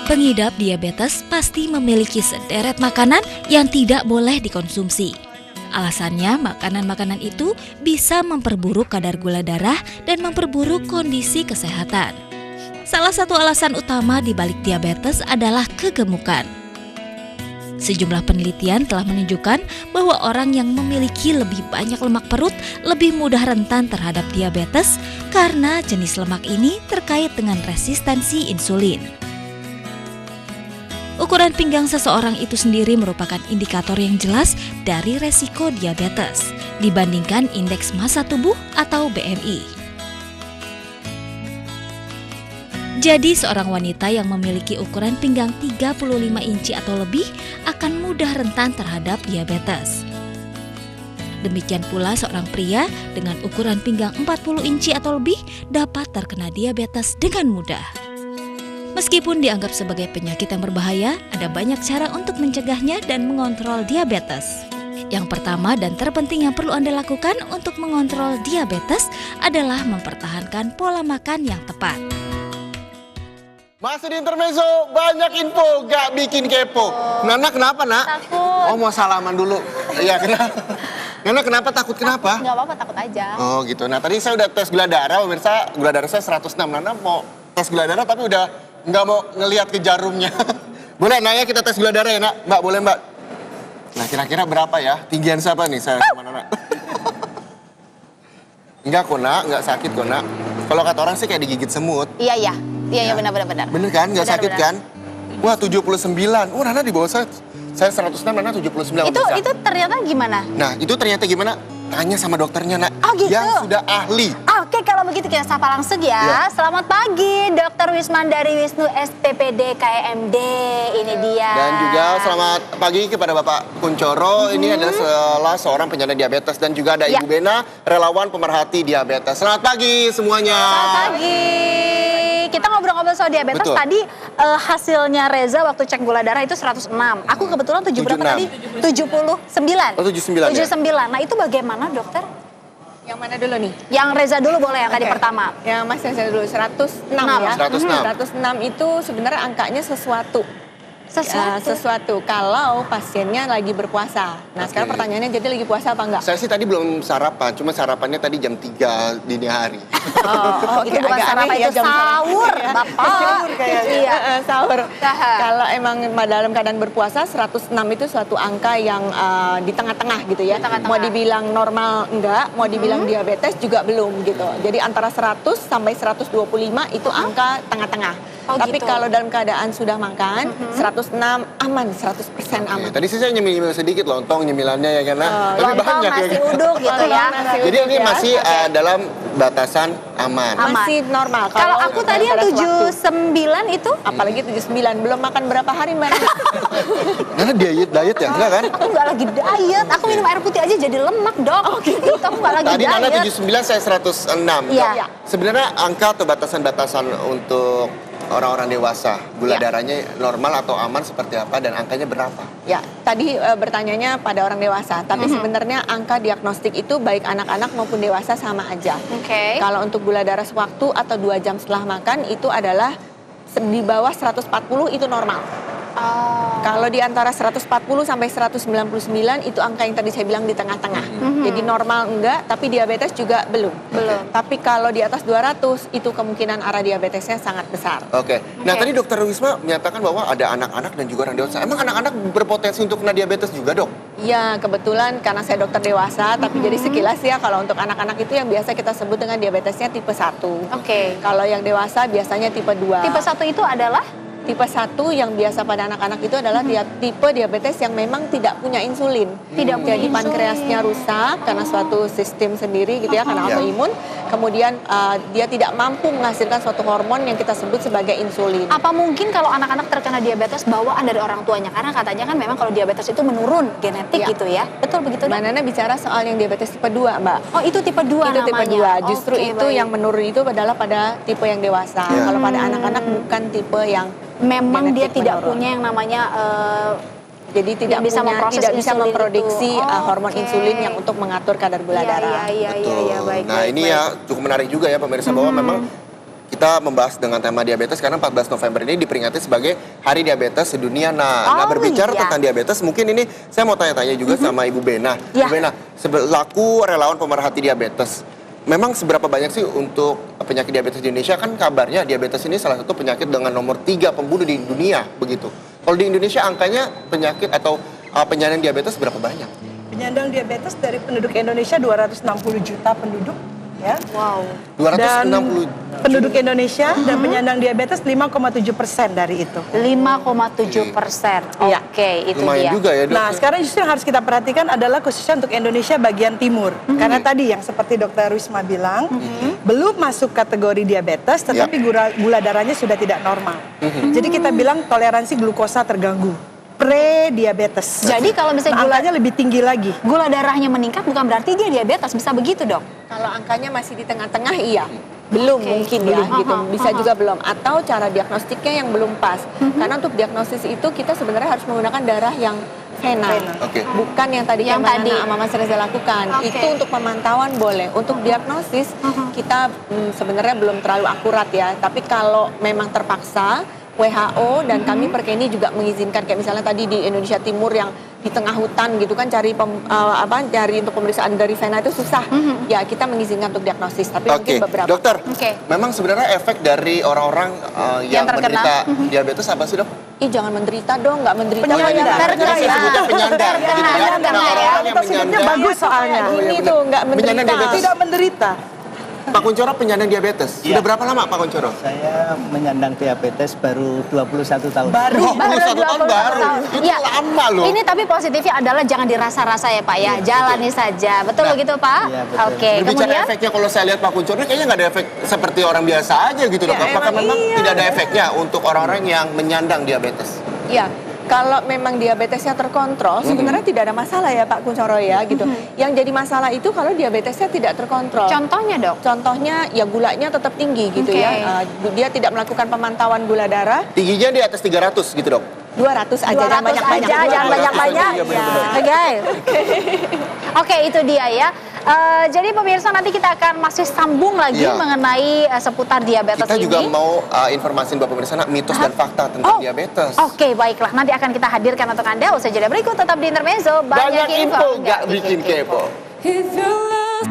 Pengidap diabetes pasti memiliki sederet makanan yang tidak boleh dikonsumsi. Alasannya, makanan-makanan itu bisa memperburuk kadar gula darah dan memperburuk kondisi kesehatan. Salah satu alasan utama di balik diabetes adalah kegemukan. Sejumlah penelitian telah menunjukkan bahwa orang yang memiliki lebih banyak lemak perut lebih mudah rentan terhadap diabetes karena jenis lemak ini terkait dengan resistensi insulin. Ukuran pinggang seseorang itu sendiri merupakan indikator yang jelas dari resiko diabetes dibandingkan indeks massa tubuh atau BMI. Jadi seorang wanita yang memiliki ukuran pinggang 35 inci atau lebih akan mudah rentan terhadap diabetes. Demikian pula seorang pria dengan ukuran pinggang 40 inci atau lebih dapat terkena diabetes dengan mudah. Meskipun dianggap sebagai penyakit yang berbahaya, ada banyak cara untuk mencegahnya dan mengontrol diabetes. Yang pertama dan terpenting yang perlu Anda lakukan untuk mengontrol diabetes adalah mempertahankan pola makan yang tepat. Masih di Intermezzo, banyak info, gak bikin kepo. Nana kenapa, Nak? Takut. Oh, mau salaman dulu. Iya, kenapa? Nana kenapa takut? Kenapa? Nggak apa-apa, takut aja. Oh, gitu. Nah, tadi saya udah tes gula darah, pemirsa. Gula darah saya 106. Nana mau tes gula darah tapi udah nggak mau ngelihat ke jarumnya. Boleh, Naya kita tes gula darah ya, Nak? Mbak, boleh, Mbak? Nah, kira-kira berapa ya? Tinggian siapa nih saya sama Nana? Enggak kok, Nak. Nggak sakit kok, Nak. Kalau kata orang sih kayak digigit semut. Iya, benar. Bener kan? Nggak sakit kan? Wah, 79. Oh, Nana di bawah saya. Saya 106, Nana 79. Itu ternyata gimana? Nah, itu ternyata gimana? Tanya sama dokternya, Nak. Oh, gitu? Yang sudah ahli. Oke, kalau begitu kita sapa langsung ya. Iya. Selamat pagi, Dr. Wisman dari Wisnu SPPD KMD. Ini dia. Dan juga selamat pagi kepada Bapak Kuncoro. Ini adalah salah seorang penyandang diabetes. Dan juga ada Ya. Ibu Bena, relawan pemerhati diabetes. Selamat pagi semuanya. Selamat pagi. Kita ngobrol-ngobrol soal diabetes. Betul. Tadi hasilnya Reza waktu cek gula darah itu 106. Aku kebetulan 7 berapa 76. tadi? 79. Oh, 79 ya? 79. Nah, itu bagaimana, dokter? Yang mana dulu nih? Yang Reza dulu boleh yang tadi Oke. pertama. Yang Mas Reza dulu 106 ya. 106. 106 itu sebenarnya angkanya sesuatu. Sesuatu. Sesuatu kalau pasiennya lagi berpuasa. Nah, sekarang Oke. pertanyaannya jadi lagi puasa apa enggak? Saya sih tadi belum sarapan, cuma sarapannya tadi jam 3 dini hari. Oh, Itu bukan agak sarapan, aneh ya itu jam sahur, ya. Bapak. Sahur kayaknya. Iya. Sahur. Taha. Kalau emang dalam keadaan berpuasa 106 itu suatu angka yang di tengah-tengah gitu ya. Di tengah-tengah. Mau dibilang normal enggak, mau dibilang diabetes juga belum gitu. Jadi antara 100 sampai 125 itu angka tengah-tengah. Oh, Tapi gitu. kalau dalam keadaan sudah makan 106 aman, 100% Oke, aman. tadi sih saya nyemil sedikit lontong nyemilannya ya kan, Nak? Tapi Lontong, banyak ya nasi kan? uduk gitu ya. Nasi Jadi uduk ini ya. masih dalam batasan aman. Aman. Masih normal. Kalau aku tadi yang pada sewaktu. 79 itu Apalagi 79, belum makan berapa hari Mbak? Karena diet ya, enggak kan? aku nggak lagi diet. Aku minum air putih aja jadi lemak, Dok. Itu aku nggak lagi Tadi Nana diet. 79, saya 106. Iya. Sebenarnya angka atau batasan-batasan untuk orang-orang dewasa, gula Ya. darahnya normal atau aman seperti apa dan angkanya berapa? Ya, tadi bertanyanya pada orang dewasa, tapi sebenarnya angka diagnostik itu baik anak-anak maupun dewasa sama aja. Oke. Kalau untuk gula darah sewaktu atau 2 jam setelah makan itu adalah di bawah 140 itu normal. Oh. Kalau di antara 140 sampai 199 itu angka yang tadi saya bilang di tengah-tengah. Jadi normal enggak, tapi diabetes juga belum. Tapi kalau di atas 200 itu kemungkinan arah diabetesnya sangat besar. Oke. Nah, Oke. tadi Dokter Wisma menyatakan bahwa ada anak-anak dan juga orang dewasa. Emang anak-anak berpotensi untuk kena diabetes juga, Dok? Ya, kebetulan karena saya dokter dewasa, tapi jadi sekilas ya kalau untuk anak-anak itu yang biasa kita sebut dengan diabetesnya tipe 1. Oke. Kalau yang dewasa biasanya tipe 2. Tipe 1 itu adalah Tipe 1 yang biasa pada anak-anak itu adalah tipe diabetes yang memang tidak punya insulin. Tidak punya Jadi insulin. pankreasnya rusak karena suatu sistem sendiri gitu ya, karena Ya. autoimun. Kemudian dia tidak mampu menghasilkan suatu hormon yang kita sebut sebagai insulin. apa mungkin kalau anak-anak terkena diabetes bawaan dari orang tuanya? Karena katanya kan memang kalau diabetes itu menurun genetik Iya. gitu ya. Betul begitu, Dok? Mbak Nana bicara soal yang diabetes tipe 2, Mbak. Oh, itu tipe 2 Itu tipe namanya. 2. Justru Oke, itu baik. yang menurun itu adalah pada tipe yang dewasa. Ya. Kalau pada anak-anak bukan tipe yang memang dia genetik tidak menurun. punya yang namanya Jadi tidak Yang bisa punya, memproses tidak bisa insulin memproduksi itu. Oh, hormon oke. insulin yang untuk mengatur kadar gula darah. Iya, Betul. baik. Nah, baik, ini baik. ya cukup menarik juga ya pemirsa bahwa memang kita kita membahas dengan tema diabetes karena 14 November ini diperingati sebagai Hari Diabetes Sedunia. Nah, berbicara tentang diabetes, mungkin ini saya mau tanya-tanya juga sama Ibu Bena. Ya. Ibu Bena, selaku relawan pemerhati diabetes, memang seberapa banyak sih untuk penyakit diabetes di Indonesia? Kan kabarnya diabetes ini salah satu penyakit dengan nomor 3 pembunuh di dunia, begitu. Kalau di Indonesia angkanya penyakit atau penyandang diabetes berapa banyak? Penyandang diabetes dari penduduk Indonesia 260 juta penduduk, ya. Wow. 260 penduduk Indonesia dan penyandang diabetes 5,7% dari itu. 5,7%. Iya. Oke, itu lumayan dia. juga ya, Dok. Nah, sekarang justru yang harus kita perhatikan adalah khususnya untuk Indonesia bagian timur. Karena tadi yang seperti Dokter Wisma bilang, belum masuk kategori diabetes, tetapi gula darahnya sudah tidak normal. Jadi kita bilang toleransi glukosa terganggu. Pre-diabetes. Jadi kalau misalnya angkanya lebih tinggi lagi. gula darahnya meningkat bukan berarti dia diabetes, bisa begitu, Dok? Kalau angkanya masih di tengah-tengah, iya. Belum mungkin ya, Belum. gitu. Bisa juga belum. Atau cara diagnostiknya yang belum pas. Karena untuk diagnosis itu kita sebenarnya harus menggunakan darah yang vena. Oke. Bukan yang tadi Yang Mbak tadi. Nana sama Mas Reza lakukan. Oke. Itu untuk pemantauan boleh. Untuk diagnosis kita sebenarnya belum terlalu akurat ya. Tapi kalau memang terpaksa, WHO dan kami Perkeni juga mengizinkan, kayak misalnya tadi di Indonesia Timur yang di tengah hutan gitu kan, cari cari untuk pemeriksaan dari vena itu susah. Ya kita mengizinkan untuk diagnosis, tapi Oke, mungkin beberapa. dokter, Oke. memang sebenarnya efek dari orang-orang yang terkena. menderita diabetes apa sih, Dok? Ih jangan menderita dong, nggak menderita. Penyandang. Jadi saya sebutnya penyandang. Gitu kan? Penyandang, Nah, ya. orang-orang yang Kita sebutnya menyandang. bagus soalnya. Ini tuh nggak Penyandang menderita. diabetes. Tidak menderita. Pak Kuncoro penyandang diabetes. Sudah berapa lama Pak Kuncoro? Saya menyandang diabetes baru 21 tahun. Baru. 21 tahun baru. Itu Iya. lama loh. Ini tapi positifnya adalah jangan dirasa-rasa ya Pak ya, jalani saja. Betul Nah. begitu Pak? Iya, betul. Oke, Berbicara kemudian efeknya, kalau saya lihat Pak Kuncoro ini kayaknya nggak ada efek seperti orang biasa aja gitu, Dok. Ya, Apakah emang memang iya. tidak ada efeknya untuk orang-orang yang menyandang diabetes? Ya, kalau memang diabetesnya terkontrol, sebenarnya tidak ada masalah ya Pak Kuncoro ya gitu. Yang jadi masalah itu kalau diabetesnya tidak terkontrol. contohnya Dok. Contohnya ya gulanya tetap tinggi gitu Oke. ya. Dia tidak melakukan pemantauan gula darah. Tingginya di atas 300 gitu, Dok. 200 aja, 200 jangan banyak-banyak. aja, jangan banyak-banyak. Iya, benar-benar. Oke. Oke, itu dia ya. Jadi pemirsa nanti kita akan masih sambung lagi Iya. mengenai seputar diabetes Kita ini. juga mau informasin Bapak pemirsa mitos dan fakta tentang diabetes. Oke, baiklah. Nanti akan kita hadirkan untuk Anda. Usai jeda berikut tetap di Intermezzo. Banyak info, nggak gak bikin kepo. If you love